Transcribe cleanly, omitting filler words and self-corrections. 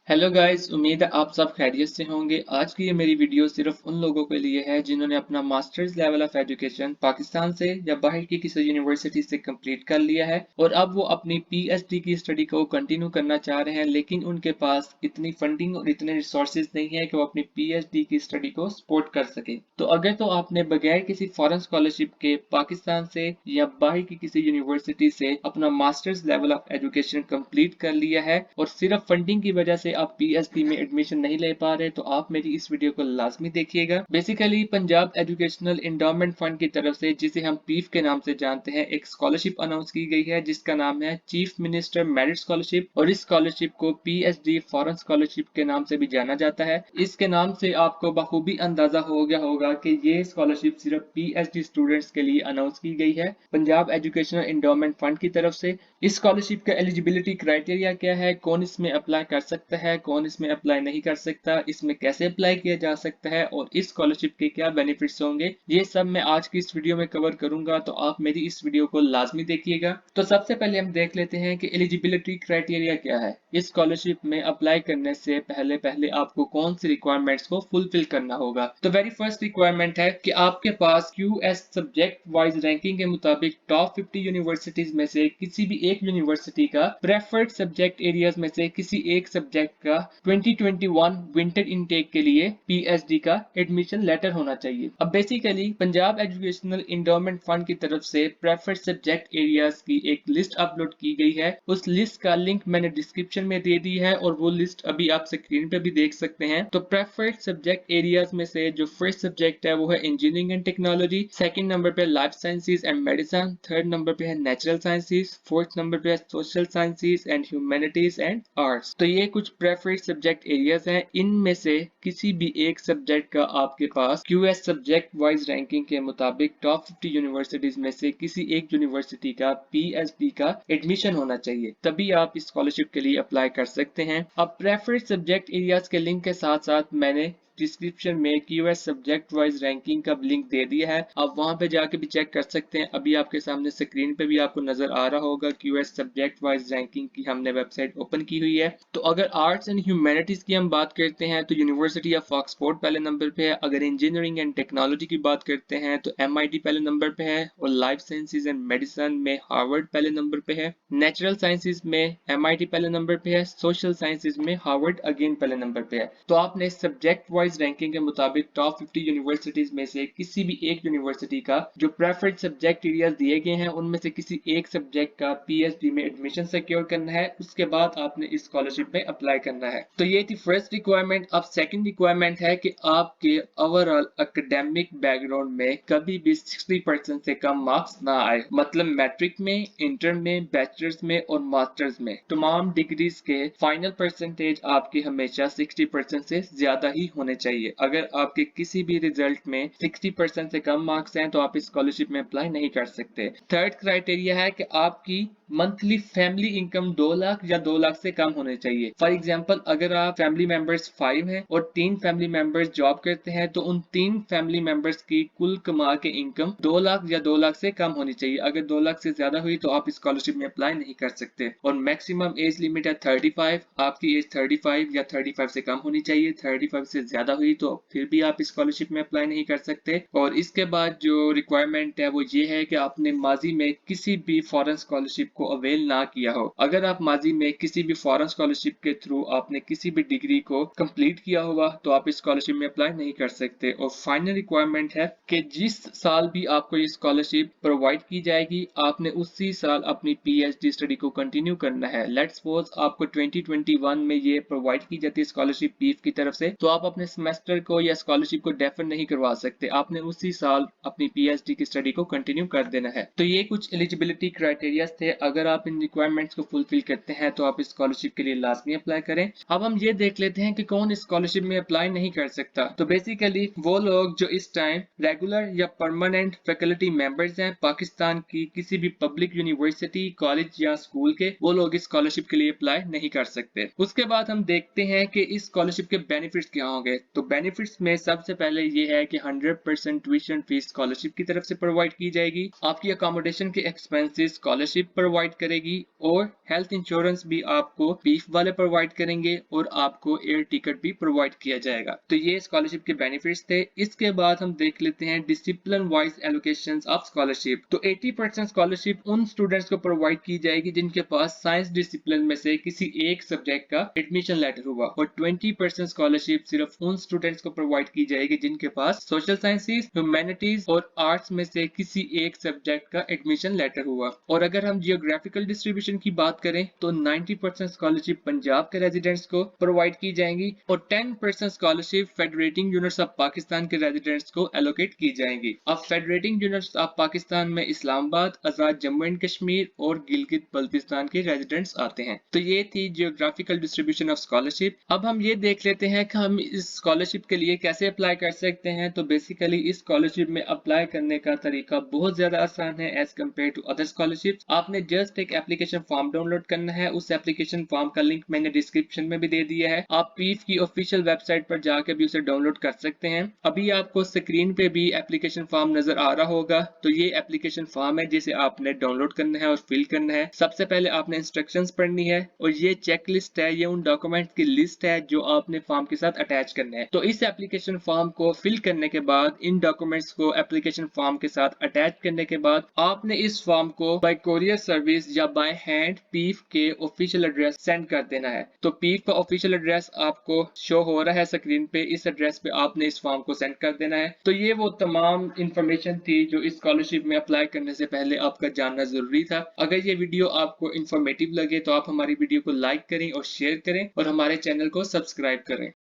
Hello guys, उम्मीद है आप सब खैरियत से होंगे। आज की ये मेरी वीडियो सिर्फ उन लोगों के लिए है जिन्होंने अपना masters level of education Pakistan से या बाहर की किसी यूनिवर्सिटी से कंप्लीट कर लिया है और अब वो अपनी पीएचडी की स्टडी को कंटिन्यू करना चाह रहे हैं, लेकिन उनके पास इतनी फंडिंग और इतने रिसोर्सेज नहीं है कि वो अपनी पीएचडी की स्टडी को सपोर्ट कर सके। तो अगर तो आपने बगैर किसी फॉरेन स्कॉलरशिप के पाकिस्तान से या बाहर की किसी यूनिवर्सिटी से अपना masters level of education complete कर लिया है और सिर्फ फंडिंग की वजह से आप पीएचडी में एडमिशन नहीं ले पा रहे, तो आप मेरी इस वीडियो को लाजमी देखिएगा। Basically Punjab educational endowment fund की तरफ से, जिसे हम पीफ के नाम से जानते हैं, एक स्कॉलरशिप अनाउंस की गई है जिसका नाम है चीफ मिनिस्टर मेरिट स्कॉलरशिप, और इस स्कॉलरशिप को पीएचडी फॉरेन स्कॉलरशिप के नाम से भी जाना जाता है। इसके नाम से आपको बखूबी अंदाजा हो गया होगा कि ये स्कॉलरशिप सिर्फ पीएचडी स्टूडेंट्स के लिए अनाउंस की गई है पंजाब एजुकेशनल इंडोमेंट फंड की तरफ से। इस स्कॉलरशिप का एलिजिबिलिटी क्राइटेरिया क्या है, कौन इसमें अप्लाई कर सकता है, कौन इसमें अप्लाई नहीं कर सकता, इसमें कैसे अप्लाई किया जा सकता है और इस स्कॉलरशिप के क्या बेनिफिट्स होंगे, ये सब मैं आज की इस वीडियो में कवर करूंगा। तो आप मेरी इस वीडियो को लाजमी देखिएगा। तो सबसे पहले हम देख लेते हैं कि एलिजिबिलिटी क्राइटेरिया क्या है। इस स्कॉलरशिप में अप्लाई करने से पहले पहले आपको कौन सी रिक्वायरमेंट्स को फुलफिल करना होगा। तो वेरी फर्स्ट रिक्वायरमेंट है कि आपके पास क्यूएस सब्जेक्ट वाइज रैंकिंग के मुताबिक टॉप 50 यूनिवर्सिटीज में से किसी भी एक यूनिवर्सिटी का प्रेफर्ड सब्जेक्ट एरियाज में से किसी एक सब्जेक्ट का 2021 विंटर इनटेक के लिए पीएचडी का एडमिशन लेटर होना चाहिए। अब basically Punjab educational endowment fund की तरफ से प्रेफर्ड सब्जेक्ट एरियाज की एक लिस्ट अपलोड की गई है। उस लिस्ट का लिंक मैंने डिस्क्रिप्शन में दे दी है और वो लिस्ट अभी आप स्क्रीन पे भी देख सकते हैं। तो प्रेफर्ड सब्जेक्ट एरियाज में से जो फर्स्ट सब्जेक्ट है वो है engineering and technology, second number पे life sciences and medicine, third number पे है नेचुरल साइंसेज, फोर्थ नंबर पे है social sciences and humanities and arts. तो ये कुछ प्रेफर्ड सब्जेक्ट एरियाज हैं। इनमें से किसी भी एक सब्जेक्ट का आपके पास क्यूएस सब्जेक्ट वाइज रैंकिंग के मुताबिक टॉप 50 यूनिवर्सिटीज में से किसी एक यूनिवर्सिटी का पीएचडी का एडमिशन होना चाहिए, तभी आप इस स्कॉलरशिप के लिए अप्लाई कर सकते हैं। अब प्रेफर्ड सब्जेक्ट एरियाज के लिंक के साथ साथ मैंने डिस्क्रिप्शन में क्यूएस सब्जेक्ट वाइज रैंकिंग का लिंक दे दिया है, आप वहां पे जाके भी चेक कर सकते हैं। अभी आपके सामने स्क्रीन पे भी आपको नजर आ रहा होगा क्यूएस सब्जेक्ट वाइज रैंकिंग की हमने वेबसाइट ओपन की हुई है। तो अगर आर्ट्स एंड ह्यूमैनिटीज की हम बात करते हैं तो यूनिवर्सिटी ऑफ ऑक्सफोर्ड पहले नंबर पे है। अगर इंजीनियरिंग एंड टेक्नोलॉजी की बात करते हैं तो एमआईटी पहले नंबर पे है और लाइफ साइंसेज एंड मेडिसिन में हार्वर्ड पहले नंबर पे है। नेचुरल साइंसेज में एमआईटी पहले नंबर पे है, सोशल साइंसेज में हार्वर्ड अगेन पहले नंबर पे है। तो आपने सब्जेक्ट वाइज रैंकिंग के मुताबिक टॉप 50 यूनिवर्सिटीज में से किसी भी एक यूनिवर्सिटी का जो प्रेफर्ड सब्जेक्ट एरियाज दिए गए हैं उनमें से किसी एक सब्जेक्ट का पीएचडी में एडमिशन सिक्योर करना है। उसके बाद आपने इस स्कॉलरशिप में अप्लाई करना है। तो ये थी फर्स्ट रिक्वायरमेंट। अब सेकंड रिक्वायरमेंट है कि आपके ओवरऑल एकेडमिक बैकग्राउंड में कभी भी 60% से कम मार्क्स ना आए, मतलब मैट्रिक में, इंटर में, बैचलर्स में और मास्टर्स में तमाम डिग्रीज के फाइनल परसेंटेज आपके हमेशा 60% से ज्यादा ही होने चाहिए। अगर आपके किसी भी रिजल्ट में 60% से कम मार्क्स हैं तो आप इस स्कॉलरशिप में अप्लाई नहीं कर सकते। थर्ड क्राइटेरिया है कि आपकी मंथली फैमिली इनकम 2 लाख या 2 लाख से कम होने चाहिए। फॉर एग्जांपल, अगर आप फैमिली मेंबर्स 5 हैं और 3 फैमिली मेंबर्स जॉब करते हैं तो उन 3 फैमिली मेंबर्स की कुल कमा के इनकम 2 लाख या 2 लाख से कम होनी चाहिए। अगर 2 लाख से ज्यादा हुई तो आप स्कॉलरशिप में अप्लाई नहीं कर सकते। और मैक्सिमम एज लिमिट है 35। आपकी एज 35 या 35 से कम होनी चाहिए। 35 से ज्यादा हुई तो फिर भी आप स्कॉलरशिप में अप्लाई नहीं कर सकते। और इसके बाद जो रिक्वायरमेंट है वो ये है कि आपने माजी में किसी भी फॉरेन स्कॉलरशिप को अवेल ना किया हो। अगर आप माजी में किसी भी फॉरेन स्कॉलरशिप के थ्रू आपने किसी भी डिग्री को कंप्लीट किया होगा तो आप स्कॉलरशिप में अप्लाई नहीं कर सकते। और फाइनल रिक्वायरमेंट है कि जिस साल भी आपको ये स्कॉलरशिप प्रोवाइड की जाएगी आपने उसी साल अपनी पीएचडी स्टडी को कंटिन्यू करना है। लेट्स सपोज आपको 2021 में ये प्रोवाइड की जाती है स्कॉलरशिप पीफ की तरफ से, तो आप अपने सेमेस्टर को या स्कॉलरशिप को डेफर नहीं करवा सकते। आपने उसी साल अपनी पीएचडी की स्टडी को कंटिन्यू कर देना है। तो ये कुछ एलिजिबिलिटी क्राइटेरिया थे। अगर आप इन रिक्वायरमेंट्स को फुलफिल करते हैं तो आप स्कॉलरशिप के लिए लाजमी अप्लाई करें। अब हम ये देख लेते हैं कि कौन स्कॉलरशिप में अप्लाई नहीं कर सकता। तो बेसिकली वो लोग जो इस टाइम रेगुलर या परमानेंट फैकल्टी मेंबर्स हैं पाकिस्तान की किसी भी पब्लिक यूनिवर्सिटी, कॉलेज या स्कूल के, वो लोग इस स्कॉलरशिप के लिए अप्लाई नहीं कर सकते। उसके बाद हम देखते हैं कि इस स्कॉलरशिप के बेनिफिट्स क्या होंगे। तो बेनिफिट्स में सबसे पहले ये है कि 100% ट्यूशन फीस स्कॉलरशिप की तरफ से प्रोवाइड की जाएगी। आपकी अकोमोडेशन के एक्सपेंसेस स्कॉलरशिप प्रोवाइड प्रोवाइड करेगी और हेल्थ इंश्योरेंस भी आपको पीफ वाले प्रोवाइड करेंगे और आपको एयर टिकट भी प्रोवाइड किया जाएगा। तो ये स्कॉलरशिप के बेनिफिट्स थे। इसके बाद हम देख लेते हैं discipline wise allocation of scholarship. तो 80% स्कॉलरशिप उन स्टूडेंट्स को प्रोवाइड की जाएगी जिनके पास साइंस डिसिप्लिन में से किसी एक सब्जेक्ट का एडमिशन लेटर हुआ, और 20% स्कॉलरशिप सिर्फ उन स्टूडेंट्स को प्रोवाइड की जाएगी जिनके पास सोशल साइंसेज, ह्यूमैनिटीज और आर्ट्स में से किसी एक सब्जेक्ट का एडमिशन लेटर हुआ। और अगर हम जियोग्राफिकल डिस्ट्रीब्यूशन की बात करें तो 90% स्कॉलरशिप पंजाब के रेजिडेंट्स को प्रोवाइड की जाएंगी और 10% scholarship federating units of Pakistan के रेजिडेंट्स को एलोकेट की जाएंगी। अब फेडरेटिंग यूनिट्स ऑफ पाकिस्तान में इस्लामाबाद, आजाद जम्मू एंड कश्मीर और गिलगित बल्तिस्तान के रेजिडेंट्स आते हैं। तो ये थी जियोग्राफिकल डिस्ट्रीब्यूशन ऑफ स्कॉलरशिप। अब हम ये देख लेते हैं कि हम इस स्कॉलरशिप के लिए कैसे अप्लाई कर सकते हैं। तो बेसिकली इस स्कॉलरशिप में अप्लाई करने का तरीका बहुत ज्यादा आसान है as compare to other scholarship. आपने जस्ट एक एप्लीकेशन फॉर्म डाउनलोड करना है। उस एप्लीकेशन फॉर्म का लिंक मैंने डिस्क्रिप्शन में भी दे दिया है। आप पीफ की ऑफिशियल वेबसाइट पर जाकर भी उसे डाउनलोड कर सकते हैं। अभी आपको स्क्रीन पे भी एप्लीकेशन फॉर्म नजर आ रहा होगा। तो ये एप्लीकेशन फॉर्म है जिसे आपने डाउनलोड करना है और फिल करना है। सबसे पहले आपने इंस्ट्रक्शंस पढ़नी है और ये चेक लिस्ट है, ये उन डॉक्यूमेंट की लिस्ट है जो आपने फॉर्म के साथ अटैच करना है। तो इस एप्लीकेशन फॉर्म को फिल करने के बाद, इन डॉक्यूमेंट्स को एप्लीकेशन फॉर्म के साथ अटैच करने के बाद, आपने इस फॉर्म को बाय कोरियर सर्विस या बाय हैंड पीफ के ऑफिशियल एड्रेस सेंड कर देना है। तो पीफ का ऑफिशियल एड्रेस आपको शो हो रहा है स्क्रीन पे। इस एड्रेस पे आपने इस फॉर्म को सेंड कर देना है। तो ये वो तमाम इंफॉर्मेशन थी जो इस स्कॉलरशिप में अप्लाई करने से पहले आपका जानना जरूरी था। अगर ये वीडियो आपको इंफॉर्मेटिव लगे तो आप हमारी वीडियो को लाइक करें और शेयर करें और हमारे चैनल को सब्सक्राइब करें।